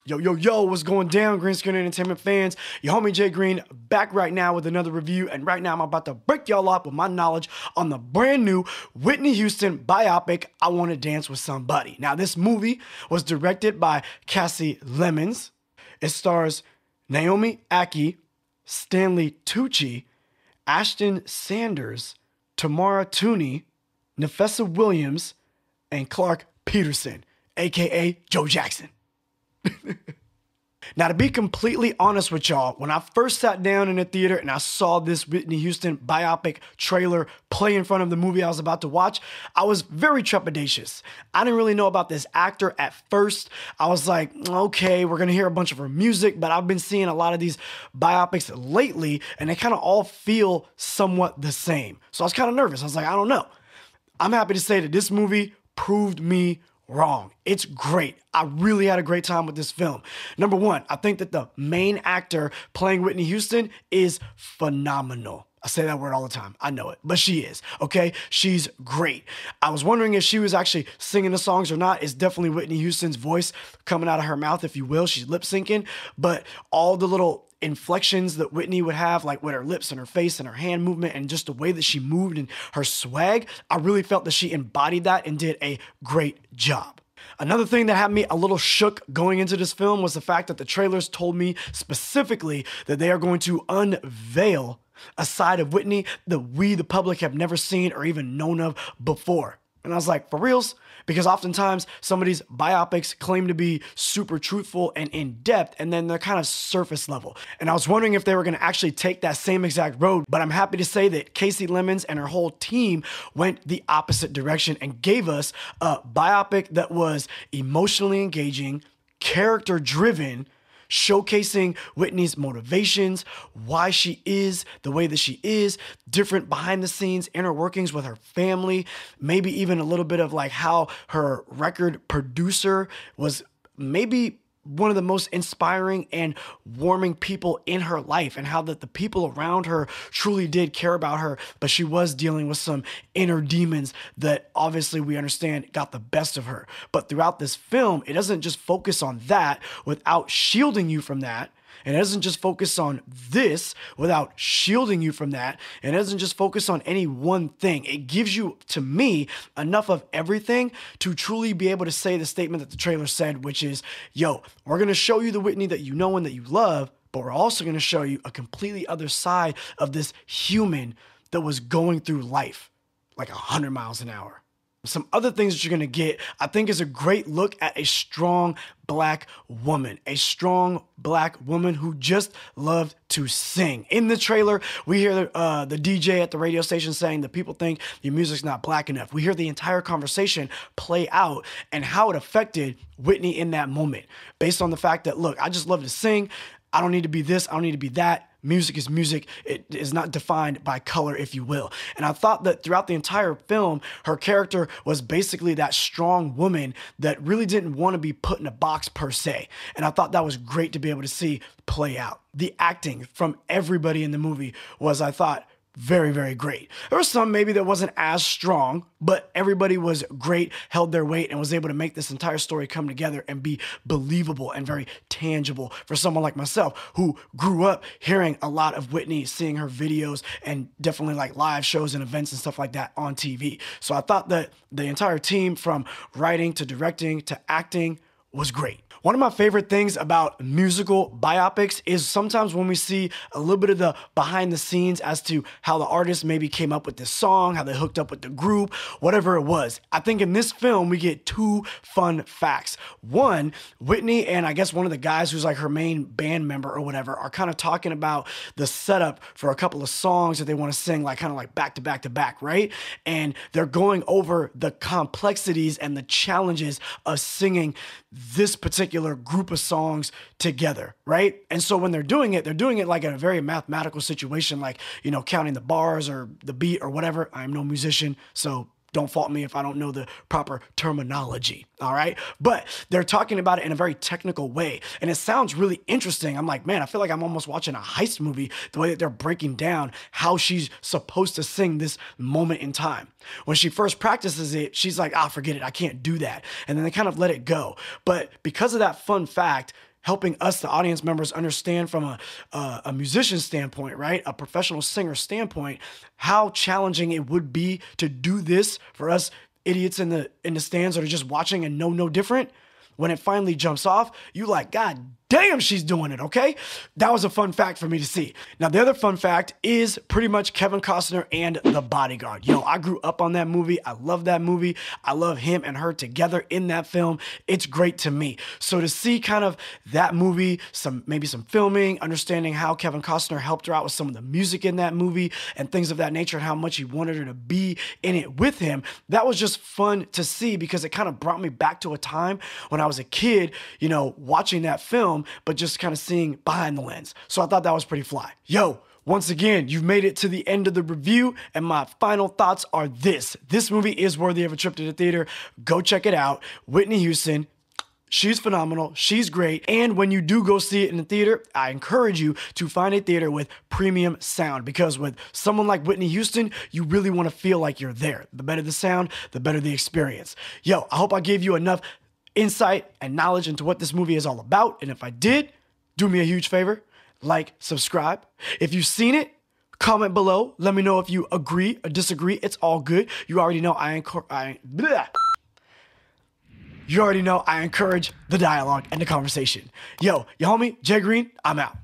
Yo, yo, yo, what's going down, Green Screen Entertainment fans? Your homie Jay Green back right now with another review, and right now I'm about to break y'all up with my knowledge on the brand new Whitney Houston biopic, I Want to Dance with Somebody. Now, this movie was directed by Kasi Lemmons. It stars Naomi Ackie, Stanley Tucci, Ashton Sanders, Tamara Tooney, Nafessa Williams, and Clark Peterson, aka Joe Jackson. Now, to be completely honest with y'all, when I first sat down in the theater and I saw this Whitney Houston biopic trailer play in front of the movie I was about to watch, I was very trepidatious. I didn't really know about this actor at first. I was like, okay, we're gonna hear a bunch of her music, but I've been seeing a lot of these biopics lately and they kind of all feel somewhat the same. So I was kind of nervous. I was like, I don't know. I'm happy to say that this movie proved me wrong. It's great. I really had a great time with this film. Number one, I think that the main actor playing Whitney Houston is phenomenal. I say that word all the time. I know it, but she is, okay? She's great. I was wondering if she was actually singing the songs or not. It's definitely Whitney Houston's voice coming out of her mouth, if you will. She's lip syncing, but all the little inflections that Whitney would have, like with her lips and her face and her hand movement and just the way that she moved and her swag, I really felt that she embodied that and did a great job. Another thing that had me a little shook going into this film was the fact that the trailers told me specifically that they are going to unveil a side of Whitney that we, the public, have never seen or even known of before. And I was like, for reals? Because oftentimes some of these biopics claim to be super truthful and in-depth, and then they're kind of surface level. And I was wondering if they were going to actually take that same exact road, but I'm happy to say that Kasi Lemmons and her whole team went the opposite direction and gave us a biopic that was emotionally engaging, character-driven, showcasing Whitney's motivations, why she is the way that she is, different behind the scenes inner workings with her family, maybe even a little bit of like how her record producer was maybe one of the most inspiring and warming people in her life, and how that the people around her truly did care about her, but she was dealing with some inner demons that obviously we understand got the best of her. But throughout this film, it doesn't just focus on that without shielding you from that. And it doesn't just focus on this without shielding you from that. And it doesn't just focus on any one thing. It gives you, to me, enough of everything to truly be able to say the statement that the trailer said, which is, yo, we're going to show you the Whitney that you know and that you love, but we're also going to show you a completely other side of this human that was going through life like 100 miles an hour. Some other things that you're going to get, I think, is a great look at a strong black woman. A strong black woman who just loved to sing. In the trailer, we hear the DJ at the radio station saying that people think your music's not black enough. We hear the entire conversation play out and how it affected Whitney in that moment. Based on the fact that, look, I just love to sing. I don't need to be this. I don't need to be that. Music is music. It is not defined by color, if you will. And I thought that throughout the entire film, her character was basically that strong woman that really didn't want to be put in a box per se. And I thought that was great to be able to see play out. The acting from everybody in the movie was, I thought, very, very great. There was some maybe that wasn't as strong, but everybody was great, held their weight, and was able to make this entire story come together and be believable and very tangible for someone like myself who grew up hearing a lot of Whitney, seeing her videos, and definitely like live shows and events and stuff like that on TV. So I thought that the entire team, from writing to directing to acting, was great. One of my favorite things about musical biopics is sometimes when we see a little bit of the behind the scenes as to how the artist maybe came up with this song, how they hooked up with the group, whatever it was. I think in this film, we get two fun facts. One, Whitney and I guess one of the guys who's like her main band member or whatever are kind of talking about the setup for a couple of songs that they want to sing, like kind of like back to back to back, right? And they're going over the complexities and the challenges of singing this particular group of songs together, right? And so when they're doing it like in a very mathematical situation, like, you know, counting the bars or the beat or whatever. I'm no musician, so don't fault me if I don't know the proper terminology, all right? But they're talking about it in a very technical way, and it sounds really interesting. I'm like, man, I feel like I'm almost watching a heist movie, the way that they're breaking down how she's supposed to sing this moment in time. When she first practices it, she's like, ah, forget it, I can't do that. And then they kind of let it go. But because of that fun fact, helping us, the audience members, understand from a musician standpoint, right? A professional singer standpoint, how challenging it would be to do this for us idiots in the stands that are just watching and know no different. When it finally jumps off, you like, God damn, she's doing it, okay? That was a fun fact for me to see. Now, the other fun fact is pretty much Kevin Costner and The Bodyguard. Yo, I grew up on that movie. I love that movie. I love him and her together in that film. It's great to me. So to see kind of that movie, maybe some filming, understanding how Kevin Costner helped her out with some of the music in that movie and things of that nature and how much he wanted her to be in it with him, that was just fun to see because it kind of brought me back to a time when I was a kid, you know, watching that film, but just kind of seeing behind the lens. So I thought that was pretty fly. Yo, once again, you've made it to the end of the review, and my final thoughts are this. This movie is worthy of a trip to the theater. Go check it out. Whitney Houston, she's phenomenal. She's great. And when you do go see it in the theater, I encourage you to find a theater with premium sound because with someone like Whitney Houston, you really want to feel like you're there. The better the sound, the better the experience. Yo, I hope I gave you enough insight and knowledge into what this movie is all about. And if I did, do me a huge favor, like, subscribe. If you've seen it, comment below. Let me know if you agree or disagree. It's all good. You already know I encourage the dialogue and the conversation. Yo, your homie, Jay Green, I'm out.